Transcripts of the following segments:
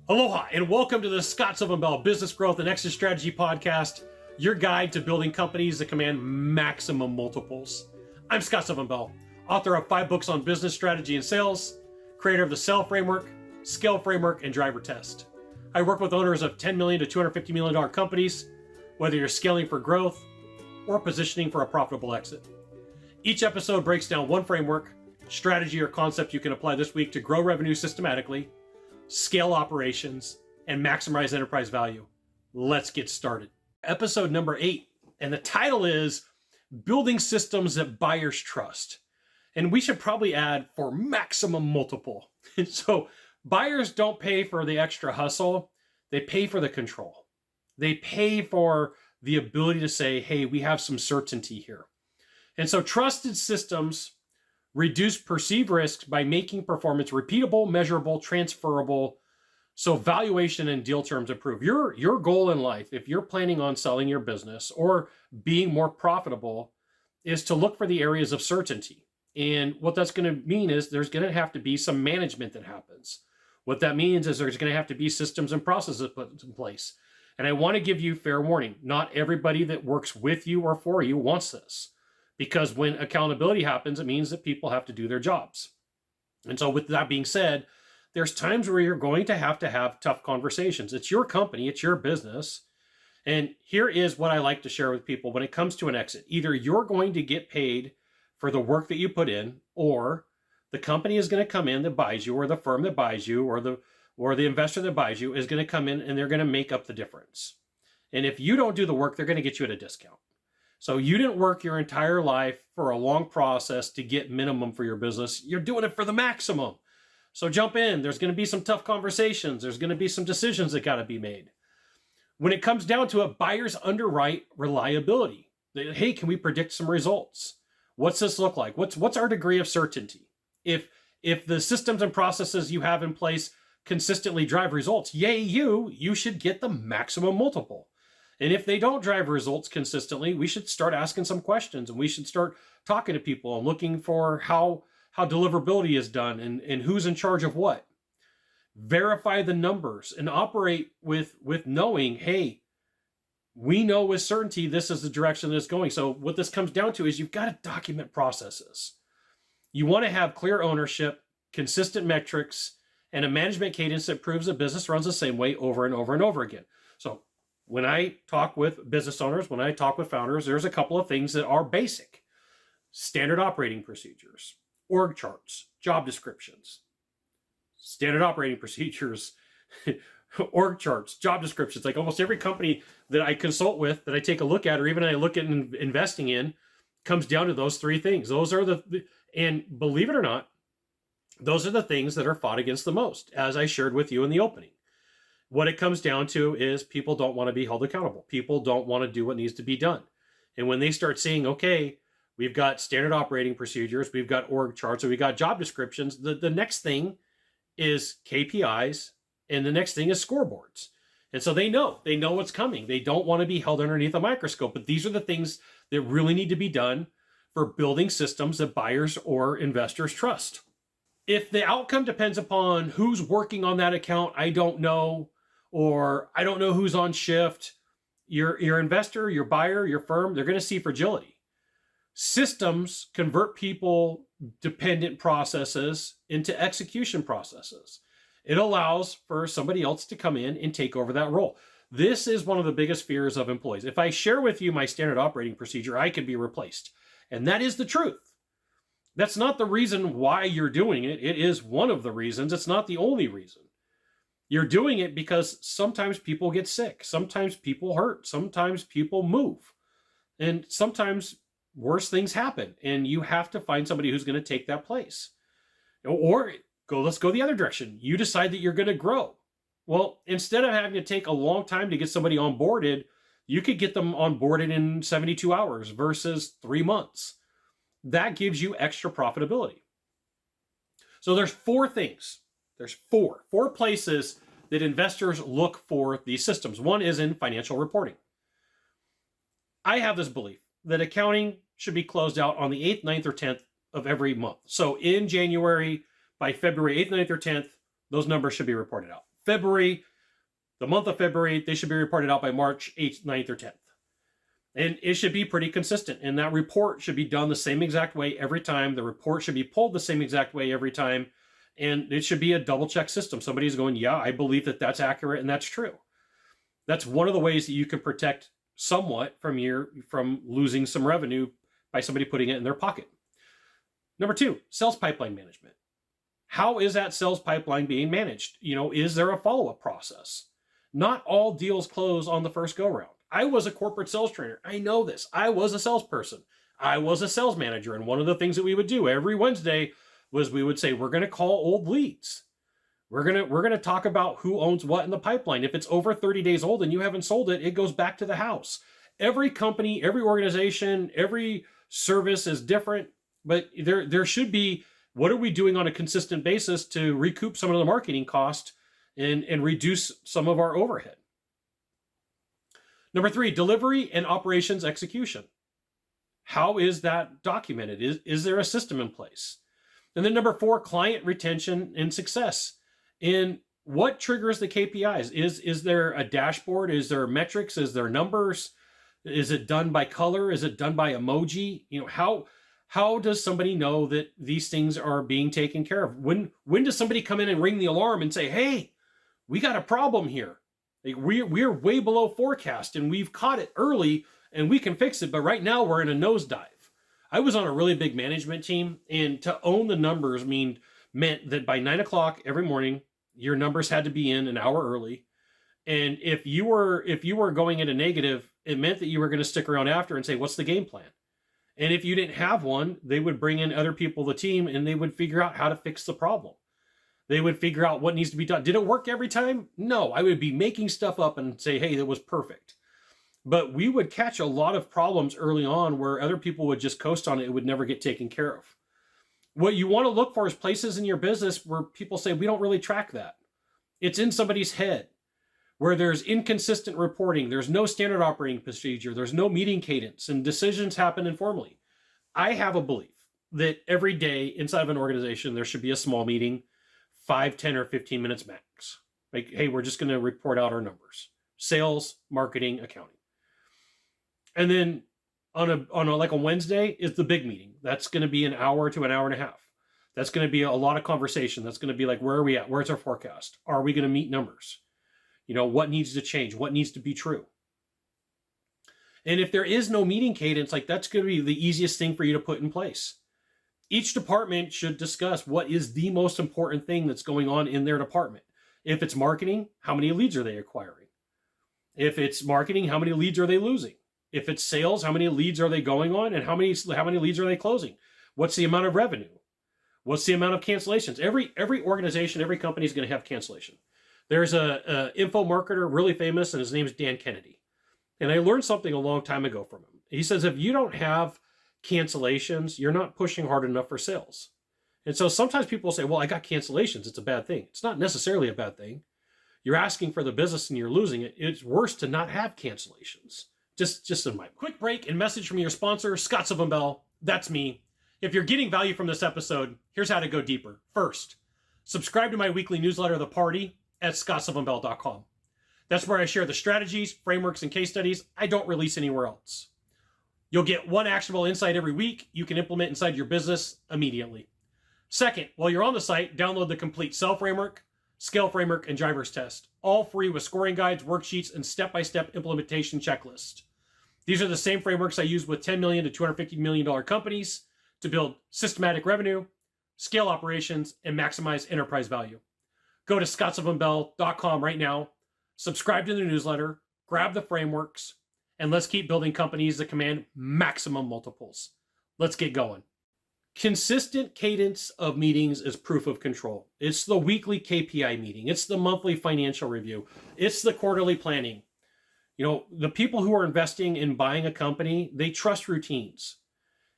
Aloha and welcome to the Sylvan Bell Business Growth and Exit Strategy Podcast, your guide to building companies that command maximum multiples. I'm Sylvan Bell, author of 5 books on business strategy and sales, creator of the Sell Framework, Scale Framework, and Driver Test. I work with owners of $10 million to $250 million companies, whether you're scaling for growth or positioning for a profitable exit. Each episode breaks down one framework, strategy, or concept you can apply this week to grow revenue systematically, scale operations, and maximize enterprise value. Let's get started. Episode number 8, and the title is Building Systems That Buyers Trust. And we should probably add for maximum multiple. So buyers don't pay for the extra hustle, they pay for the control. They pay for the ability to say, hey, we have some certainty here. And so trusted systems reduce perceived risks by making performance repeatable, measurable, transferable, so valuation and deal terms improve. Your goal in life, if you're planning on selling your business or being more profitable, is to look for the areas of certainty. And what that's going to mean is there's going to have to be some management that happens. What that means is there's going to have to be systems and processes put in place. And I want to give you fair warning. Not everybody that works with you or for you wants this. Because when accountability happens, it means that people have to do their jobs. And so with that being said, there's times where you're going to have tough conversations. It's your company, it's your business. And here is what I like to share with people when it comes to an exit. Either you're going to get paid for the work that you put in, or the company is going to come in that buys you, or the firm that buys you, or the investor that buys you is going to come in and they're going to make up the difference. And if you don't do the work, they're going to get you at a discount. So you didn't work your entire life for a long process to get minimum for your business. You're doing it for the maximum. So jump in. There's going to be some tough conversations. There's going to be some decisions that got to be made. When it comes down to it, buyers underwrite reliability. Hey, can we predict some results? What's this look like? What's our degree of certainty? If the systems and processes you have in place consistently drive results, yay you should get the maximum multiple. And if they don't drive results consistently, we should start asking some questions, and we should start talking to people and looking for how deliverability is done and who's in charge of what. Verify the numbers and operate with knowing, hey, we know with certainty this is the direction that it's going. So what this comes down to is you've got to document processes. You want to have clear ownership, consistent metrics, and a management cadence that proves the business runs the same way over and over and over again. So when I talk with business owners, when I talk with founders, there's a couple of things that are basic. Standard operating procedures, org charts, job descriptions. Standard operating procedures, org charts, job descriptions. Like almost every company that I consult with, that I take a look at, or even I look at investing in, comes down to those 3 things. Those are and believe it or not, those are the things that are fought against the most, as I shared with you in the opening. What it comes down to is people don't want to be held accountable. People don't want to do what needs to be done. And when they start seeing, okay, we've got standard operating procedures, we've got org charts, and we've got job descriptions, the next thing is KPIs, and the next thing is scoreboards. And so they know what's coming. They don't want to be held underneath a microscope, but these are the things that really need to be done for building systems that buyers or investors trust. If the outcome depends upon who's working on that account, I don't know, or I don't know who's on shift, your investor, your buyer, your firm, they're going to see fragility. Systems convert people-dependent processes into execution processes. It allows for somebody else to come in and take over that role. This is one of the biggest fears of employees. If I share with you my standard operating procedure, I could be replaced. And that is the truth. That's not the reason why you're doing it. It is one of the reasons. It's not the only reason. You're doing it because sometimes people get sick. Sometimes people hurt. Sometimes people move. And sometimes worse things happen. And you have to find somebody who's going to take that place. Or let's go the other direction. You decide that you're going to grow. Well, instead of having to take a long time to get somebody onboarded, you could get them onboarded in 72 hours versus 3 months. That gives you extra profitability. So there's 4 things. There's four places that investors look for these systems. One is in financial reporting. I have this belief that accounting should be closed out on the 8th, 9th, or 10th of every month. So in January, by February 8th, 9th, or 10th, those numbers should be reported out. February, the month of February, they should be reported out by March 8th, 9th, or 10th. And it should be pretty consistent. And that report should be done the same exact way every time. The report should be pulled the same exact way every time. And it should be a double check system. Somebody's going, yeah, I believe that that's accurate and that's true. That's one of the ways that you can protect somewhat from losing some revenue by somebody putting it in their pocket. Number 2, sales pipeline management. How is that sales pipeline being managed? Is there a follow-up process? Not all deals close on the first go-round. I was a corporate sales trainer. I know this. I was a salesperson. I was a sales manager. And one of the things that we would do every Wednesday was we would say, we're going to call old leads. We're going to talk about who owns what in the pipeline. If it's over 30 days old and you haven't sold it, it goes back to the house. Every company, every organization, every service is different, but there should be, what are we doing on a consistent basis to recoup some of the marketing cost and reduce some of our overhead? Number 3, delivery and operations execution. How is that documented? Is there a system in place? And then number 4, client retention and success. And what triggers the KPIs? Is there a dashboard? Is there metrics? Is there numbers? Is it done by color? Is it done by emoji? How does somebody know that these things are being taken care of? When does somebody come in and ring the alarm and say, hey, we got a problem here? Like we're way below forecast and we've caught it early and we can fix it, but right now we're in a nosedive. I was on a really big management team, and to own the numbers meant that by 9 o'clock every morning, your numbers had to be in an hour early. And if you were going into negative, it meant that you were going to stick around after and say, what's the game plan? And if you didn't have one, they would bring in other people, the team, and they would figure out how to fix the problem. They would figure out what needs to be done. Did it work every time? No, I would be making stuff up and say, hey, that was perfect. But we would catch a lot of problems early on where other people would just coast on it. It would never get taken care of. What you want to look for is places in your business where people say, we don't really track that. It's in somebody's head, where there's inconsistent reporting. There's no standard operating procedure. There's no meeting cadence, and decisions happen informally. I have a belief that every day inside of an organization, there should be a small meeting, 5, 10, or 15 minutes max. Like, hey, we're just going to report out our numbers. Sales, marketing, accounting. And then on a Wednesday is the big meeting. That's going to be an hour to an hour and a half. That's going to be a lot of conversation. That's going to be like, where are we at? Where's our forecast? Are we going to meet numbers? What needs to change? What needs to be true? And if there is no meeting cadence, that's going to be the easiest thing for you to put in place. Each department should discuss what is the most important thing that's going on in their department. If it's marketing, how many leads are they acquiring? If it's marketing, how many leads are they losing? If it's sales, how many leads are they going on, and how many leads are they closing? What's the amount of revenue? What's the amount of cancellations? Every organization, every company is going to have cancellation. There's a info marketer, really famous, and his name is Dan Kennedy. And I learned something a long time ago from him. He says, if you don't have cancellations, you're not pushing hard enough for sales. And so sometimes people say, well, I got cancellations. It's a bad thing. It's not necessarily a bad thing. You're asking for the business and you're losing it. It's worse to not have cancellations. Just in my quick break and message from your sponsor, Sylvan Bell. That's me. If you're getting value from this episode, here's how to go deeper. First, subscribe to my weekly newsletter, The Party, at scottsylvanbell.com. That's where I share the strategies, frameworks, and case studies I don't release anywhere else. You'll get one actionable insight every week you can implement inside your business immediately. Second, while you're on the site, download the complete Sell Framework, Scale Framework, and Drivers Test, all free with scoring guides, worksheets, and step-by-step implementation checklist. These are the same frameworks I use with $10 million to $250 million companies to build systematic revenue, scale operations, and maximize enterprise value. Go to scottsylvanbell.com right now, subscribe to the newsletter, grab the frameworks, and let's keep building companies that command maximum multiples. Let's get going. Consistent cadence of meetings is proof of control. It's the weekly KPI meeting. It's the monthly financial review. It's the quarterly planning. The people who are investing in buying a company, they trust routines.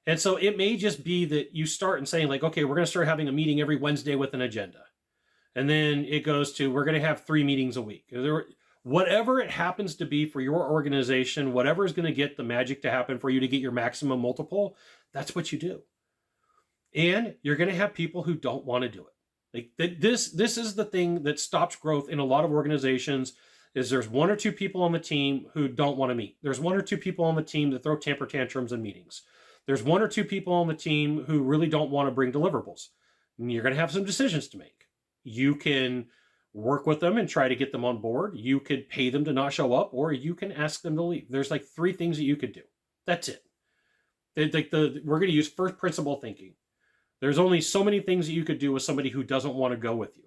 And so it may just be that you start and saying okay, we're going to start having a meeting every Wednesday with an agenda. And then it goes to, we're going to have 3 meetings a week. Whatever it happens to be for your organization, whatever is going to get the magic to happen for you to get your maximum multiple, that's what you do. And you're going to have people who don't want to do it. Like this is the thing that stops growth in a lot of organizations. Is there's one or two people on the team who don't want to meet. There's one or two people on the team that throw temper tantrums in meetings. There's one or two people on the team who really don't want to bring deliverables. And you're going to have some decisions to make. You can work with them and try to get them on board. You could pay them to not show up, or you can ask them to leave. There's like three things that you could do. That's it. We're going to use first principle thinking. There's only so many things that you could do with somebody who doesn't want to go with you.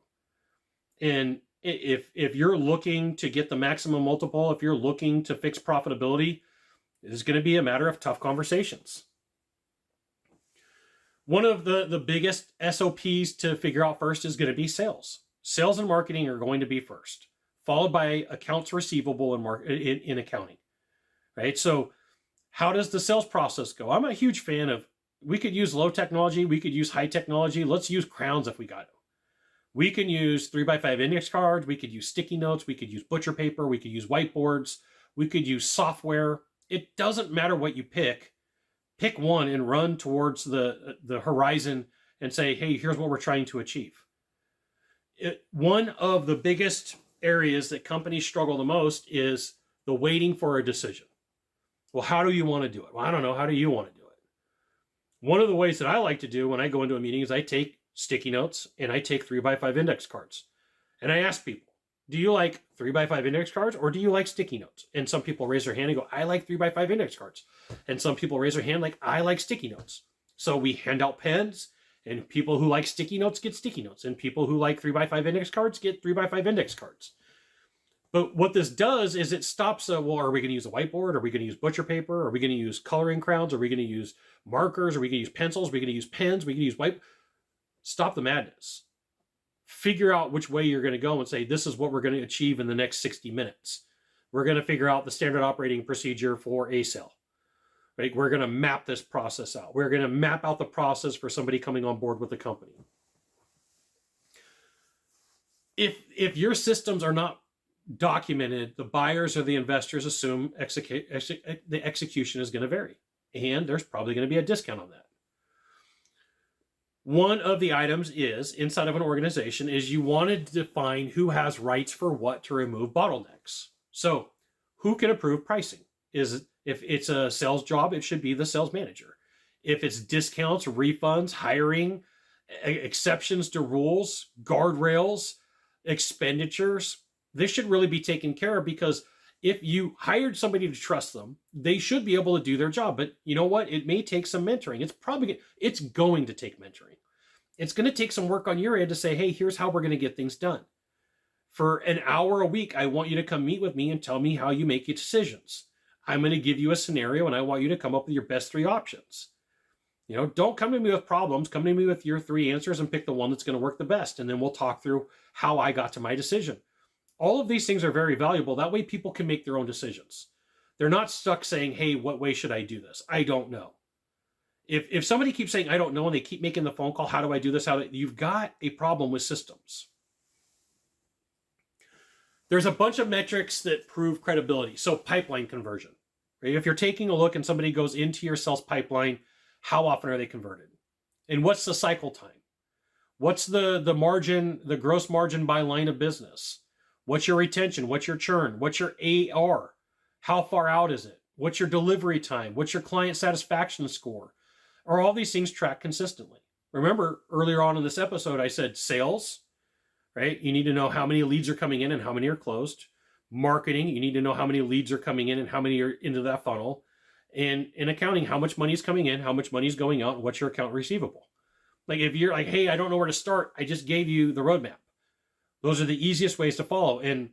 And if you're looking to get the maximum multiple, if you're looking to fix profitability, it is going to be a matter of tough conversations. One of the biggest SOPs to figure out first is going to be sales. Sales and marketing are going to be first, followed by accounts receivable in accounting, right? So how does the sales process go? I'm a huge fan of, we could use low technology, we could use high technology. Let's use crowns if we got to. We can use 3x5 index cards, we could use sticky notes, we could use butcher paper, we could use whiteboards, we could use software. It doesn't matter what you pick. Pick one and run towards the horizon and say, hey, here's what we're trying to achieve. One of the biggest areas that companies struggle the most is the waiting for a decision. Well, how do you want to do it? Well, I don't know. How do you want to do it? One of the ways that I like to do when I go into a meeting is I take sticky notes and I take 3x5 index cards. And I ask people, do you like 3x5 index cards or do you like sticky notes? And some people raise their hand and go, I like 3x5 index cards. And some people raise their hand like, I like sticky notes. So we hand out pens, and people who like sticky notes get sticky notes, and people who like 3x5 index cards get 3x5 index cards. But what this does is it stops, well, are we going to use a whiteboard? Are we going to use butcher paper? Are we going to use coloring crowns? Are we going to use markers? Are we going to use pencils? Are we going to use pens? Are we going to use white? Stop the madness. Figure out which way you're going to go and say, this is what we're going to achieve in the next 60 minutes. We're going to figure out the standard operating procedure for a sale. Right? We're going to map this process out. We're going to map out the process for somebody coming on board with the company. If your systems are not documented, the buyers or the investors assume the execution is going to vary. And there's probably going to be a discount on that. One of the items is, inside of an organization, is you want to define who has rights for what to remove bottlenecks. So who can approve pricing? If it's a sales job, it should be the sales manager. If it's discounts, refunds, hiring, exceptions to rules, guardrails, expenditures, this should really be taken care of, because if you hired somebody to trust them, they should be able to do their job. But you know what? It may take some mentoring. It's going to take mentoring. It's going to take some work on your end to say, hey, here's how we're going to get things done. For an hour a week, I want you to come meet with me and tell me how you make your decisions. I'm going to give you a scenario and I want you to come up with your best three options. You know, don't come to me with problems. Come to me with your three answers and pick the one that's going to work the best. And then we'll talk through how I got to my decision. All of these things are very valuable. That way people can make their own decisions. They're not stuck saying, hey, what way should I do this? I don't know. If somebody keeps saying, I don't know, and they keep making the phone call, how do I do this? You've got a problem with systems. There's a bunch of metrics that prove credibility. So pipeline conversion. Right? If you're taking a look and somebody goes into your sales pipeline, how often are they converted? And what's the cycle time? What's the margin, the gross margin by line of business? What's your retention? What's your churn? What's your AR? How far out is it? What's your delivery time? What's your client satisfaction score? Are all these things tracked consistently? Remember, earlier on in this episode, I said sales, right? You need to know how many leads are coming in and how many are closed. Marketing, you need to know how many leads are coming in and how many are into that funnel. And in accounting, how much money is coming in, how much money is going out, and what's your account receivable? Like if you're like, hey, I don't know where to start, I just gave you the roadmap. Those are the easiest ways to follow. And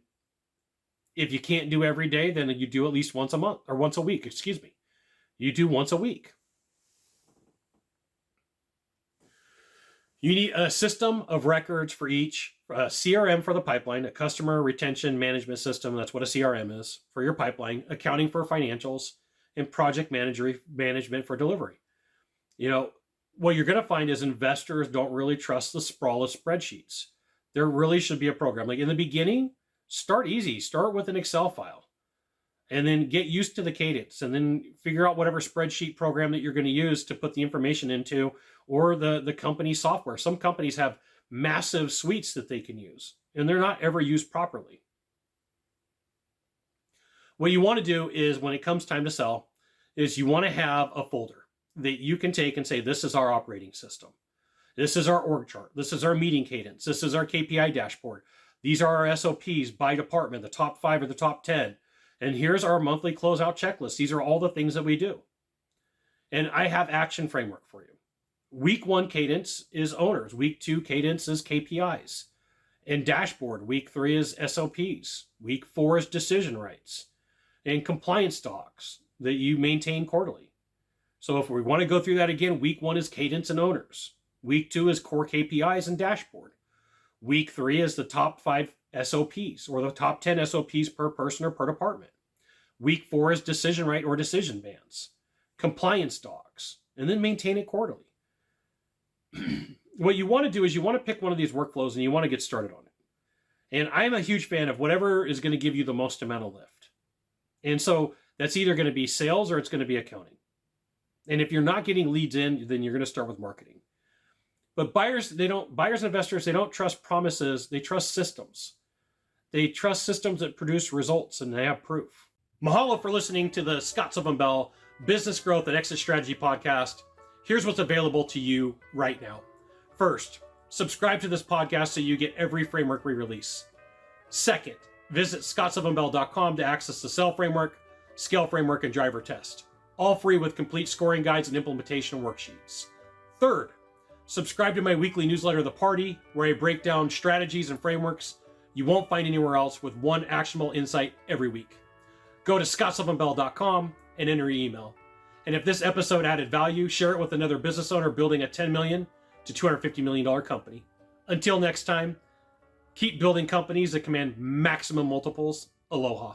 if you can't do every day, then you do at least once a month or once a week, excuse me. You do once a week. You need a system of records for each, a CRM for the pipeline, a customer retention management system. That's what a CRM is for your pipeline, accounting for financials, and project management for delivery. You know, what you're going to find is investors don't really trust the sprawl of spreadsheets. There really should be a program. Like in the beginning, start easy. Start with an Excel file and then get used to the cadence and then figure out whatever spreadsheet program that you're going to use to put the information into, or the company software. Some companies have massive suites that they can use, and they're not ever used properly. What you want to do is, when it comes time to sell, is you want to have a folder that you can take and say, this is our operating system. This is our org chart. This is our meeting cadence. This is our KPI dashboard. These are our SOPs by department, the top 5 or the top 10. And here's our monthly closeout checklist. These are all the things that we do. And I have action framework for you. Week 1 cadence is owners. Week 2 cadence is KPIs. And dashboard, week 3 is SOPs. Week 4 is decision rights. And compliance docs that you maintain quarterly. So if we want to go through that again, week 1 is cadence and owners. Week 2 is core KPIs and dashboard. Week 3 is the top 5 SOPs, or the top 10 SOPs per person or per department. Week 4 is decision right or decision bands. Compliance docs, and then maintain it quarterly. What you want to do is you want to pick one of these workflows and you want to get started on it. And I'm a huge fan of whatever is going to give you the most amount of lift. And so that's either going to be sales or it's going to be accounting. And if you're not getting leads in, then you're going to start with marketing. But buyers and investors, they don't trust promises. They trust systems. They trust systems that produce results, and they have proof. Mahalo for listening to the Sylvan Bell Business Growth and Exit Strategy podcast. Here's what's available to you right now. First, subscribe to this podcast so you get every framework we release. Second, visit scottsylvanbell.com to access the Sell Framework, Scale Framework, and Driver Test. All free with complete scoring guides and implementation worksheets. Third, subscribe to my weekly newsletter, The Party, where I break down strategies and frameworks you won't find anywhere else with one actionable insight every week. Go to scottsylvanbell.com and enter your email. And if this episode added value, share it with another business owner building a $10 million to $250 million company. Until next time, keep building companies that command maximum multiples. Aloha.